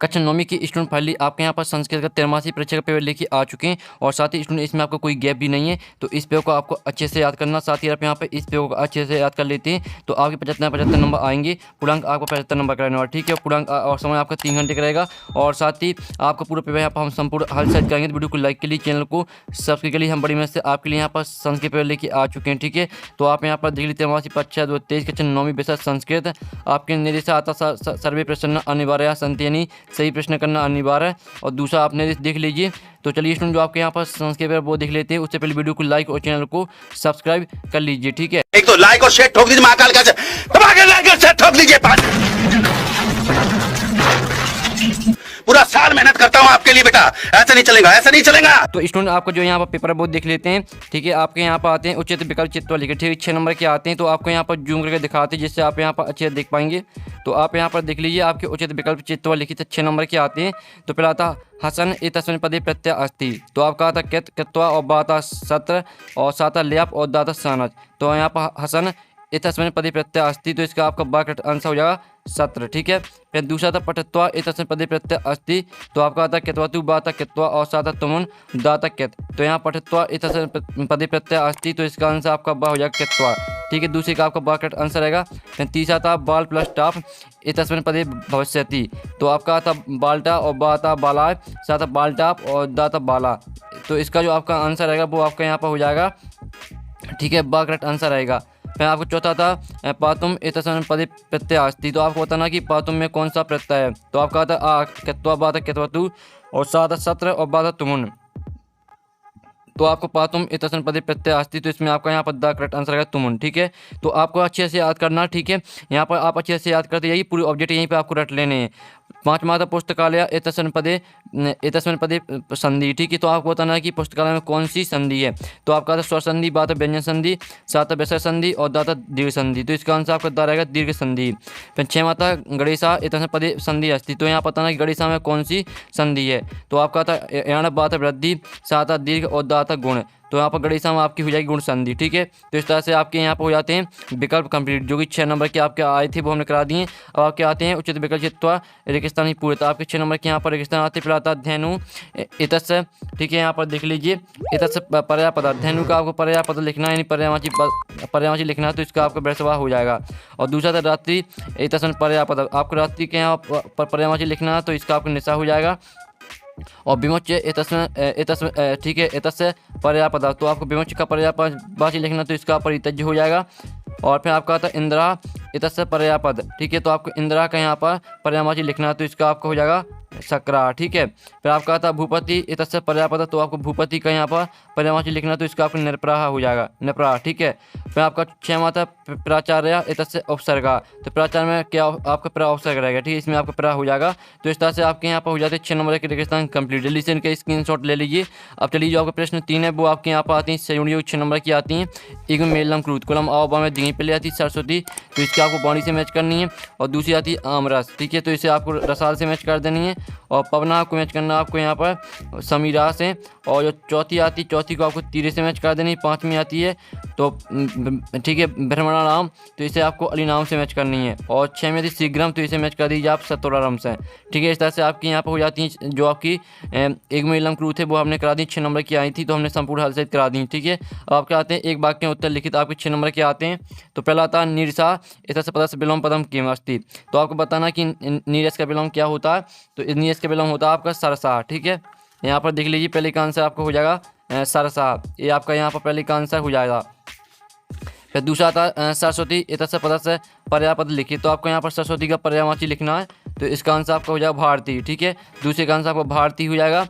कक्षा नौवीं की स्टूडेंट फाइनली आपके यहाँ पर संस्कृत का 13वीं परीक्षा का पेपर लेके आ चुके हैं और साथ ही स्टूडेंट इसमें आपको कोई गैप भी नहीं है। तो इस पेपर को आपको अच्छे से याद करना, साथ ही आप यहाँ पर इस पेपर को अच्छे से याद कर लेते हैं तो आपके 75 नंबर आएंगे। पूर्णांक आपको 75 नंबर कराने वाला, ठीक है। पूर्णांक और समय आपका 3 घंटे का रहेगा और साथ ही आपका पूरा पेपर यहाँ पर हम संपूर्ण हल सेट करेंगे। तो वीडियो को लाइक के लिए, चैनल को सब्सक्राइब के लिए हम बड़ी मेहनत से आपके लिए यहाँ पर संस्कृत पेपर लेके आ चुके हैं, ठीक है। तो आप यहाँ पर देख लीजिए 13वीं परीक्षा 2023 कक्षा नौवीं विषय संस्कृत आपके निर्देश आता सर्वे प्रश्न अनिवार्य संति, यानी सही प्रश्न करना अनिवार्य है। और दूसरा आप निर्देश देख लीजिए। तो चलिए स्टूडेंट जो आपके यहाँ पर संस्कृत पेपर वो देख लेते हैं। उससे पहले वीडियो को लाइक और चैनल को सब्सक्राइब कर लीजिए, ठीक है। एक तो लाइक और शेयर ठोक दीजिए, महाकाल का दबा के लाइक और शेयर ठोक दीजिए। पूरा साल मेहनत करता हूँ आपके लिए बेटा, ऐसा नहीं चलेगा, ऐसा नहीं चलेगा। तो स्टूडेंट आपको जो यहाँ पर पेपर बहुत देख लेते हैं, ठीक है। आपके यहाँ पर आते हैं उचित विकल्प चित्त लिखे, ठीक है। 6 नंबर के आते हैं तो आपको यहाँ पर जूम करके दिखाते हैं जिससे आप यहाँ पर अच्छे से देख पाएंगे। तो आप यहाँ पर देख लीजिए आपके उचित विकल्प चित्त लिखित 6 नंबर के आते हैं। तो पहला आता हसन इतस्मिन् पदे प्रत्यय अस्ति, तो आपका आता कित कित्वा और बाता सत्र और साता ल्याप और दाता सानच। तो यहाँ पर हसन इतस्मिन् पदे प्रत्यय अस्ति, तो इसका आपका वाक्य आंसर हो जाएगा सत्र, ठीक है। फिर दूसरा था पठत्वा इतस्मिन् पदे प्रत्यय अस्ति, तो आपका आता कित्वा तु बाता कित्वा और साता तुमुन दाता कित। तो यहाँ पठत्वा इतस्मिन् पदे प्रत्यय अस्ति, तो इसका आंसर आपका बा हो जाएगा कित्वा, ठीक है। दूसरे का आपका वाक्य आंसर रहेगा। फिर तीसरा था बाल प्लस टाप इतस्मिन् पदे भविष्यति, तो आपका आता बाल्टा और बाता बाला, साता बालटाप और दाता बाला। तो इसका जो आपका आंसर रहेगा वो आपका यहाँ पर हो जाएगा, ठीक है, वाक्य आंसर रहेगा। फिर आपको चौथा था पातुम इतस्मिन् पदे प्रत्यय अस्ति, तो आपको बताना कि पातुम में कौन सा प्रत्यय है। तो आपका आता आ कित्वा बाता कित्वा तु और साता सत्र और बाता तुमुन। तो आपको पातुम इतस्मिन् पदे प्रत्यय अस्ति, तो इसमें आपका यहाँ पर द करेक्ट आंसर है तुमुन, ठीक है। तो आपको अच्छे से याद करना, ठीक है। यहाँ पर आप अच्छे से याद करते जाइए, पूरी ऑब्जेक्ट यहीं पे आपको रट लेने हैं। 5वां था पुस्तकालय इतस्मिन् पदे संधि, ठीक है। तो आपको बताना है कि पुस्तकालय में कौन सी संधि है। तो आपका था स्वर संधि, बात व्यंजन संधि, सात विषय संधि और दाता दीर्घ संधि। तो इसका आंसर आपका दा रहेगा दीर्घ संधि। फिर 6वां था गणेशा इतस्मिन् पदे संधि अस्ति, तो यहाँ बताना कि गणेशा में कौन सी संधि है। तो आपका था यण बात वृद्धि, साता दीर्घ और दाता गुण। तो यहाँ पर गणेशा में आपकी हो जाएगी गुण संधि, ठीक है। तो इस तरह से आपके यहाँ पर हो जाते हैं विकल्प कंप्लीट, जो कि 6 नंबर के आपके आए थे वो हमने करा दिए। अब आपके आते हैं उचित विकल्प चित्वा रेगिस्तान ही पूरे, तो आपके 6 नंबर के यहाँ पर रेगिस्तान आते हैं। आता धेनु इतस्य, ठीक है। यहाँ पर देख लीजिए इतस्य पर्यायपद, धेनु का आपको पर्यायपद लिखना है, यानी पर्यायवाची लिखना है, तो इसका आपका वृषभा हो जाएगा। और दूसरा था रात्रि इतस्मिन् पर्यायपद, आपको रात्रि के यहाँ पर पर्यायवाची लिखना है, तो इसका आपका निशा हो जाएगा। और विमोच्य इतस्य, ठीक है, इतस्य पर्यायपद, तो आपको विमोच्य का पर्यायवाची लिखना, तो इसका परितज्य हो जाएगा। और फिर आपका आता इंदिरा इतस्य पर्यायपद, ठीक है। तो आपको इंदिरा का यहाँ पर पर्यायवाची लिखना है, तो इसका आपका हो जाएगा सकरा, ठीक है। फिर आपका आता भूपति इतस्य पर्यायपद, तो आपको भूपति का यहाँ पर पर्यायवाची लिखना, तो इसका आपका निरप्राह हो जाएगा, निरप्राह, ठीक है। फिर आपका 6वां था प्राचार्य इतस्य उपसर्गा, तो प्राचार्य में क्या आपका प्रा उपसर्ग रहेगा, ठीक है। इसमें आपका प्रा हो जाएगा। तो इस तरह से आपके यहाँ पर हो जाते हैं 6 नंबर के रेगिस्तान कंप्लीट। जल्दी से इनके स्क्रीनशॉट ले लीजिए। अब चलिए जो आपका प्रश्न 3 है वो आपके यहाँ पर आती है संयुक्त योग 6 नंबर की आती हैं। एक मेलम क्रूत कुलम आओ में दिखी पहले आती है सरस्वती, तो इसके आपको बाणी से मैच करनी है। और दूसरी आती है आमरस, ठीक है, तो इसे आपको रसाल से मैच कर देनी है। और पवना को मैच करना आपको यहाँ पर समीरा से। और जो चौथी आती है, चौथी को आपको तीरे से मैच कर देनी है। 5वीं आती है तो ठीक है ब्रह्मणाराम, तो इसे आपको अली नाम से मैच करनी है। और 6वीं आती शीघ्रम, तो इसे मैच कर दीजिए आप सतोरारम से, ठीक है। इस तरह से आपकी यहाँ पर हो जाती है जो आपकी एक महिलम क्रूथ है वो हमने करा दी, 6 नंबर की आई थी, तो हमने संपूर्ण हल से करा दी, ठीक है। अब आपके आते हैं एक वाक्य उत्तर लिखित, आपके 6 नंबर के आते हैं। तो पहला आता है नीरसा इतस्य पदस्य विलोम पदम किम अस्ति, तो आपको बताना कि नीरस का विलोम क्या होता है। तो नीरस का विलोम होता है आपका सरसा, ठीक है। यहाँ पर देख लीजिए पहले का आंसर आपका हो जाएगा सरसा, ये आपका यहाँ पर पहले का आंसर हो जाएगा। फिर दूसरा आता सरस्वती इतस्य पदस्य पर्यायपद लिखित, तो आपको यहाँ पर सरस्वती का पर्यायवाची लिखना है, तो इसका आंसर आपका हो जाएगा भारती, ठीक है। दूसरे का आंसर आपको भारती हो जाएगा।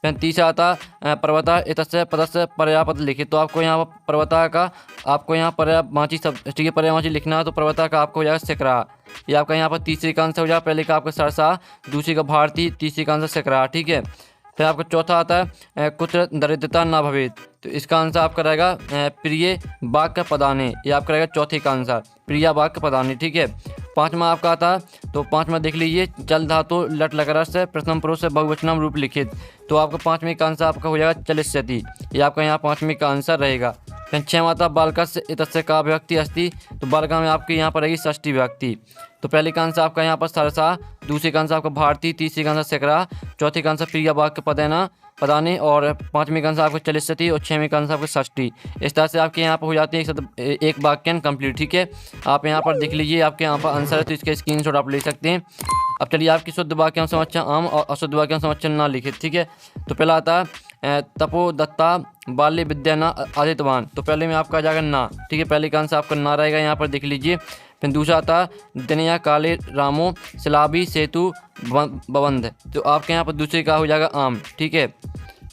फिर तीसरा आता पर्वता इतस्य पदस्य पर्यायपद लिखित, तो आपको यहाँ पर पर्वता का आपको यहाँ पर्यायवाची सब, ठीक है, पर्यायवाची लिखना है, तो पर्वता का आपको हो जाएगा सकरा, ये आपका यहाँ पर तीसरे का आंसर हो जाएगा। पहले का आपका सरसा, दूसरे का भारती, तीसरे का आंसर सकरा, ठीक है। फिर आपका चौथा आता है कुत्र दरिद्रता ना भवेत, तो इसका आंसर आपका रहेगा प्रिय वाक्य पदाने, ये आपका रहेगा चौथे का आंसर प्रिया वाक्य पदाने, ठीक है। 5वां आपका आता है, तो 5वां देख लीजिए चल धातु लट लकार से प्रथम पुरुष से बहुवचनम रूप लिखित, तो आपका 5वें का आंसर आपका हो जाएगा चलिष्यति, ये आपका यहाँ 5वें का आंसर रहेगा। फिर 6वां था बालकस्य इतस्य का विभक्ति अस्ति, तो बालका में आपकी यहाँ पर रहेगी षष्ठी विभक्ति। तो पहले का आंसर आपका यहाँ पर सरसा, दूसरे का आंसर आपका भारती, तीसरे का आंसर सकरा, चौथे का आंसर प्रिया बाग के पदेना पदाने, और पाँचवें का आंसर आपका चलिसती, और छठवें का आंसर आपका षष्ठी। इस तरह से आपके यहाँ पर हो जाते हैं एक वाक्यांश कंप्लीट। ठीक है, आप यहाँ पर देख लीजिए, आपके यहाँ पर आंसर है, तो इसका स्क्रीनशॉट आप ले सकते हैं। अब चलिए आपकी शुद्ध वाक्यांश समस्या आम और अशुद्ध वाक्यांश समस्या ना लिखित। ठीक है, तो पहला आता है तपो दत्ता बाल्य विद्या ना आदितवान। तो पहले में आपका आ जाएगा ना। ठीक है, पहले का आंसर आपका ना रहेगा, यहाँ पर देख लीजिए। फिर दूसरा आता दिनया काले रामो सिलाबी सेतु बबंध। तो आपके यहाँ पर दूसरे का हो जाएगा आम। ठीक है,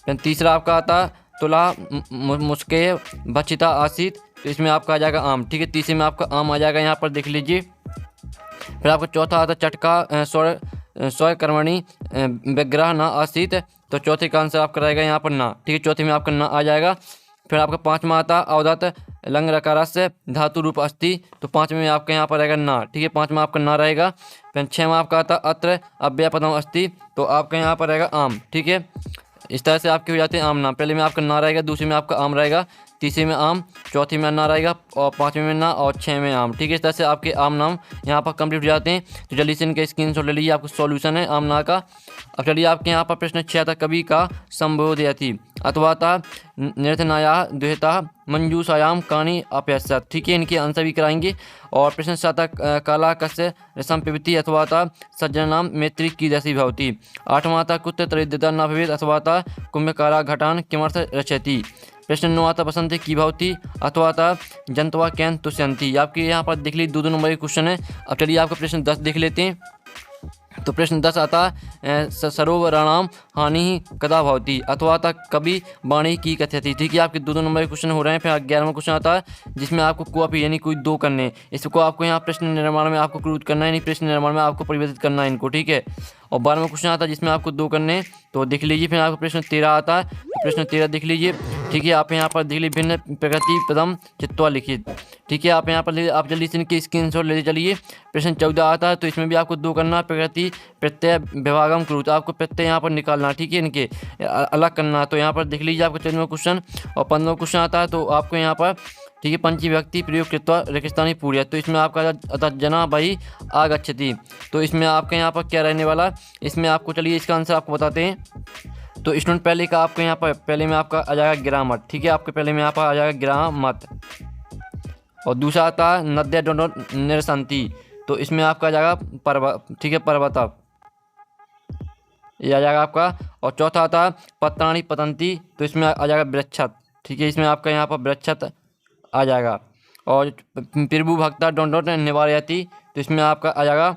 फिर तीसरा आपका आता तुला मुस्के बचिता आसित। तो इसमें आपका आ जाएगा आम। ठीक है, तीसरे में आपका आम आ जाएगा, यहाँ पर देख लीजिए। फिर आपका चौथा आता चटका स्वकर्मणि विग्रह ना आसित। तो चौथे का आंसर आपका रहेगा यहाँ पर ना। ठीक है, चौथे में आपका ना आ जाएगा। फिर आपका पाँचवा आता अवदत लंग रकारस्य धातु रूप अस्ति। तो पाँचवें में आपका यहाँ पर रहेगा ना। ठीक है, पाँचवा आपका ना रहेगा। फिर छठवां आपका आता अत्र अव्ययपदम अस्ति। तो आपका यहाँ पर रहेगा आम। ठीक है, इस तरह से आपके हो जाते हैं आम नाम। पहले में आपका ना रहेगा, दूसरे में आपका आम रहेगा, तीसरे में आम, चौथे में ना रहेगा, और पाँचवें में ना, और छः में आम। ठीक है, इस तरह से आपके आम नाम यहाँ पर कंप्लीट हो जाते हैं। तो जल्दी से इनका स्क्रीनशॉट ले लीजिए, आपको सॉल्यूशन है आम ना का। अब चलिए आपके यहाँ पर प्रश्न 6 था, कवि का संबोधयति अथवा था निर्थनाया द्विता मंजूषायाम कानी अपयस्यत। ठीक है, इनके आंसर भी कराएंगे। और प्रश्न 7 था काला कस्य रसम पिबती अथवा था सज्जनाम मैत्री की दशी भवती। 8वां था कुत्र त्रिद्यता न भवेत् अथवा था कुंभकारा घटान किमर्थ रचयति। प्रश्न 9 आता बसंत की भवती अथवा था जंतवा कैन तुष्यंती। आपके यहाँ पर देख लीजिए 2 नंबर के क्वेश्चन है। अब चलिए आपका प्रश्न 10 देख लेते हैं। तो प्रश्न 10 आता सरोवराणाम हानि कदा भवती अथवा था कवि वाणी की कथ्यति। ठीक है, आपके 2 नंबर के क्वेश्चन हो रहे हैं। फिर 11वां क्वेश्चन आता है जिसमें आपको कॉपी यानी कोई 2 करने, इसको आपको यहाँ प्रश्न निर्माण में आपको क्रूज करना है, यानी प्रश्न निर्माण में आपको परिवर्तित करना है इनको। ठीक है, और 12वां क्वेश्चन आता है जिसमें आपको 2 करने, तो देख लीजिए। फिर आपको प्रश्न 13 आता है, तो प्रश्न 13 देख लीजिए। ठीक है, आप यहाँ पर देख लीजिए भिन्न प्रकृति पदम चित्वा लिखित। ठीक है, आप यहाँ पर आप जल्दी से इनके स्क्रीनशॉट ले चलिए। प्रश्न 14 आता है, तो इसमें भी आपको 2 करना, प्रकृति प्रत्यय विभागम करूँ। तो आपको प्रत्यय यहाँ पर निकालना। ठीक है, इनके अलग करना। तो यहाँ पर देख लीजिए आपका 14वां क्वेश्चन। और 15वां क्वेश्चन आता है, तो आपको यहाँ पर ठीक है पंचमी व्यक्ति प्रयोग कृत्वा रेगिस्तानी पूर्य। तो इसमें आपका अतः जना भाई आगच्छति। तो इसमें आपके यहाँ पर क्या रहने वाला, इसमें आपको चलिए इसका आंसर आपको बताते हैं। तो स्टूडेंट पहले का आपके यहाँ पर पहले में आपका आ जाएगा ग्रामर। ठीक है, आपके पहले में यहाँ पर आ जाएगा ग्रामत। और दूसरा आता है नद्या डोंडो निरसंती। तो इसमें आपका आ जाएगा पर्वत। ठीक है, पर्वता ये आ जाएगा आपका। और चौथा आता है पत्राणी पतंती। तो इसमें आ जाएगा वृक्षत। ठीक है, इसमें आपका यहाँ पर वृक्षत आ जाएगा। और प्रभु भक्ता डोंडोट निवारयति। तो इसमें आपका आ जाएगा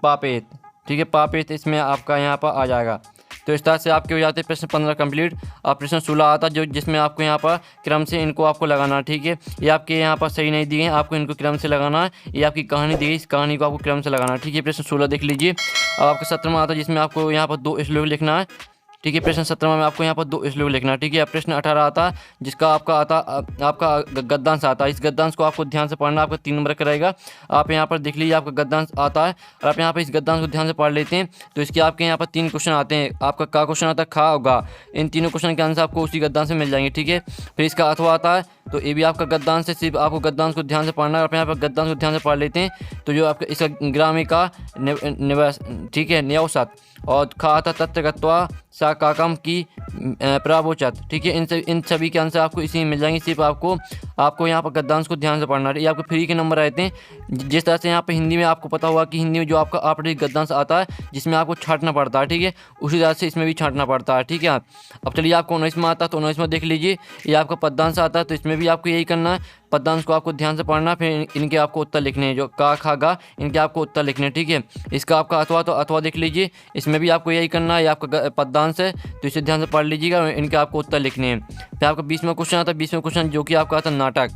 पापेत। ठीक है, पापेत इसमें आपका यहाँ पर आ जाएगा। तो इस तरह से आपके हो जाते हैं प्रश्न 15 कंप्लीट। अब प्रश्न 16 आता जो जिसमें आपको यहाँ पर क्रम से इनको आपको लगाना। ठीक है, ये आपके यहाँ पर सही नहीं दिए हैं, आपको इनको क्रम से लगाना है। ये आपकी कहानी दी गई, इस कहानी को आपको क्रम से लगाना है। ठीक है, प्रश्न 16 देख लीजिए। अब आपका 17वां आता है जिसमें आपको यहाँ पर 2 श्लोक लिखना है। ठीक है, प्रश्न 17वां में आपको यहाँ पर 2 श्लोक लिखना है। ठीक है, प्रश्न 18 आता जिसका आपका आता आपका गद्यांश आता है। इस गद्यांश को आपको ध्यान से पढ़ना, आपका 3 नंबर का रहेगा। आप यहाँ पर देख लीजिए आपका गद्यांश आता है, और आप यहाँ पर इस गद्यांश को ध्यान से पढ़ लेते हैं। तो इसके आपके यहाँ पर 3 क्वेश्चन आते हैं। आपका का क्वेश्चन आता है, खा और गा। इन तीनों क्वेश्चन के आंसर आपको उसी गद्यांश में मिल जाएंगे। ठीक है, फिर इसका अथवा आता है, तो ये भी आपका गद्यांश है, सिर्फ आपको गद्यांश को ध्यान से पढ़ना है। आप यहाँ पर गद्यांश को ध्यान से पढ़ लेते हैं। तो जो आपका इसका ग्रामिका निवास, ठीक है, न्यवसत। और खा आता तत्र गत्वा सा काकम की प्रावोचत। ठीक है, इन सभी के आंसर आपको इसी में मिल जाएंगे। सिर्फ आपको यहाँ पर गद्यांश को ध्यान से पढ़ना है। ये आपको फ्री के नंबर रहते हैं। जिस तरह से यहाँ पर हिंदी में आपको पता हुआ कि हिंदी में जो आपका आपरेटिक गद्यांश आता है जिसमें आपको छांटना पड़ता है। ठीक है, उसी तरह से इसमें भी छांटना पड़ता है। ठीक है, अब चलिए आपको 19वां आता है, तो 19वां देख लीजिए। ये आपका पद्यांश आता है, तो इसमें भी आपको यही करना है, पद्यांश को आपको ध्यान से पढ़ना। फिर इनके आपको उत्तर लिखने हैं, जो का खा गा, इनके आपको उत्तर लिखने हैं। ठीक है, इसका आपका अथवा, तो अथवा देख लीजिए। इसमें भी आपको यही करना है, ये आपका पद्यांश है, तो इसे ध्यान से पढ़ लीजिएगा। इनके आपको उत्तर लिखने हैं। फिर आपका 20वां क्वेश्चन आता है। 20वां क्वेश्चन जो कि आपका आता है नाटक।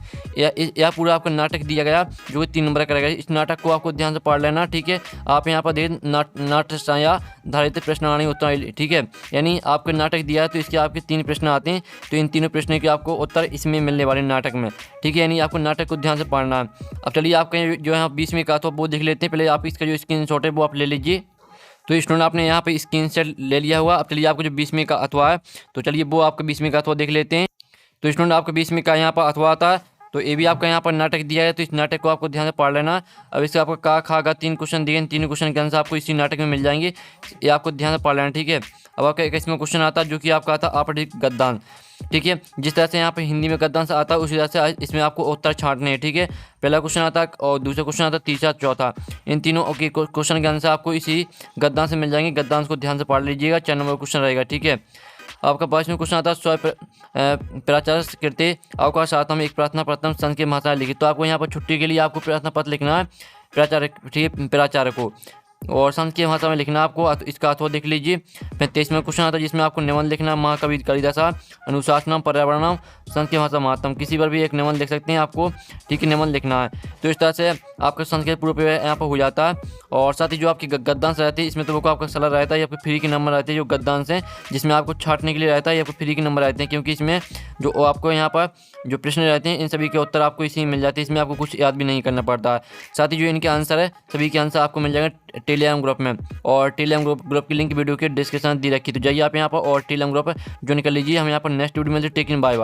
यह पूरा आपका नाटक दिया गया जो कि 3 नंबर का रहेगा। इस नाटक को आपको ध्यान से पढ़ लेना। ठीक है, आप यहाँ पर देख नाट्य धारित प्रश्नावली उत्तर। ठीक है, यानी आपको नाटक दिया है, तो इसके आपके 3 प्रश्न आते हैं। तो इन तीनों प्रश्नों के आपको उत्तर इसमें मिलने वाले नाटक में। ठीक है, यानी आपको नाटक को ध्यान से पढ़ना है। अब चलिए आपका जो है 20वें का तो वो देख लेते हैं। पहले आप इसका जो स्क्रीनशॉट है वो आप ले लीजिए। तो स्टूडेंट आपने यहाँ पे स्क्रीनशॉट ले लिया हुआ। अब चलिए आपको जो 20वें का अथवा है, तो चलिए वो आपका 20वें का अथवा देख लेते हैं। तो स्टूडेंट आपका 20वें का यहाँ पर अथवा आता है तो ये भी आपका यहाँ पर नाटक दिया है, तो इस नाटक को आपको ध्यान से पढ़ लेना। अब इससे आपको का खा गा 3 क्वेश्चन दिए, इन 3 क्वेश्चन के आंसर आपको इसी नाटक में मिल जाएंगे, ये आपको ध्यान से पढ़ लेना, ठीक है। अब आपका 21वां क्वेश्चन आता है जो कि आपका आता आपराधिक गद्दान, ठीक है। जिस तरह से यहाँ पर हिंदी में गद्दान से आता है उसी तरह से इसमें आपको उत्तर छांटने हैं, ठीक है। पहला क्वेश्चन आता है और दूसरा क्वेश्चन आता है, तीसरा चौथा, इन तीनों के क्वेश्चन के आंसर आपको इसी गद्दान से मिल जाएंगे। गद्दान को ध्यान से पढ़ लीजिएगा, 4 नंबर क्वेश्चन रहेगा, ठीक है। आपका 22वां क्वेश्चन आता है स्व प्राचार कृते अवकाश आता हम एक प्रार्थना प्रथम संघ के महाशय लिखित। तो आपको यहाँ पर छुट्टी के लिए आपको प्रार्थना पत्र लिखना है प्राचार्य, ठीक है, प्राचार्य को, और संस्कृत की भाषा में लिखना आपको, इसका अर्थ देख लीजिए। फिर 23वां क्वेश्चन आता है जिसमें आपको निबंध लिखना, महाकवि कालिदासा अनुशासनम पर्यावरणम संस्कृत भाषा महत्तम, किसी पर भी एक निबंध लिख सकते हैं आपको, ठीक है, निबंध लिखना है। तो इस तरह से आपका संस्कृत पूर्व यहाँ पर हो जाता है। और साथ ही जो आपकी गद्दांश रहती है इसमें तो वो आपका सलाह रहता है या फिर फ्री के नंबर रहते हैं जो गद्दांश हैं, जिसमें आपको छांटने के लिए रहता है या फिर फ्री के नंबर रहते हैं, क्योंकि इसमें जो आपको यहाँ पर जो प्रश्न रहते हैं इन सभी के उत्तर आपको इसी में मिल जाते हैं, इसमें आपको कुछ याद भी नहीं करना पड़ता है। साथ ही जो इनके आंसर है सभी के आंसर आपको मिल जाएंगे टेलीग्राम ग्रुप में, और टेलीग्राम ग्रुप की लिंक वीडियो के डिस्क्रिप्शन दी रखी, तो जाइए आप यहाँ पर और टेलीग्राम ग्रुप ज्वाइन कर लीजिए। हम यहाँ पर नेक्स्ट वीडियो में टेक इन, बाय बाय।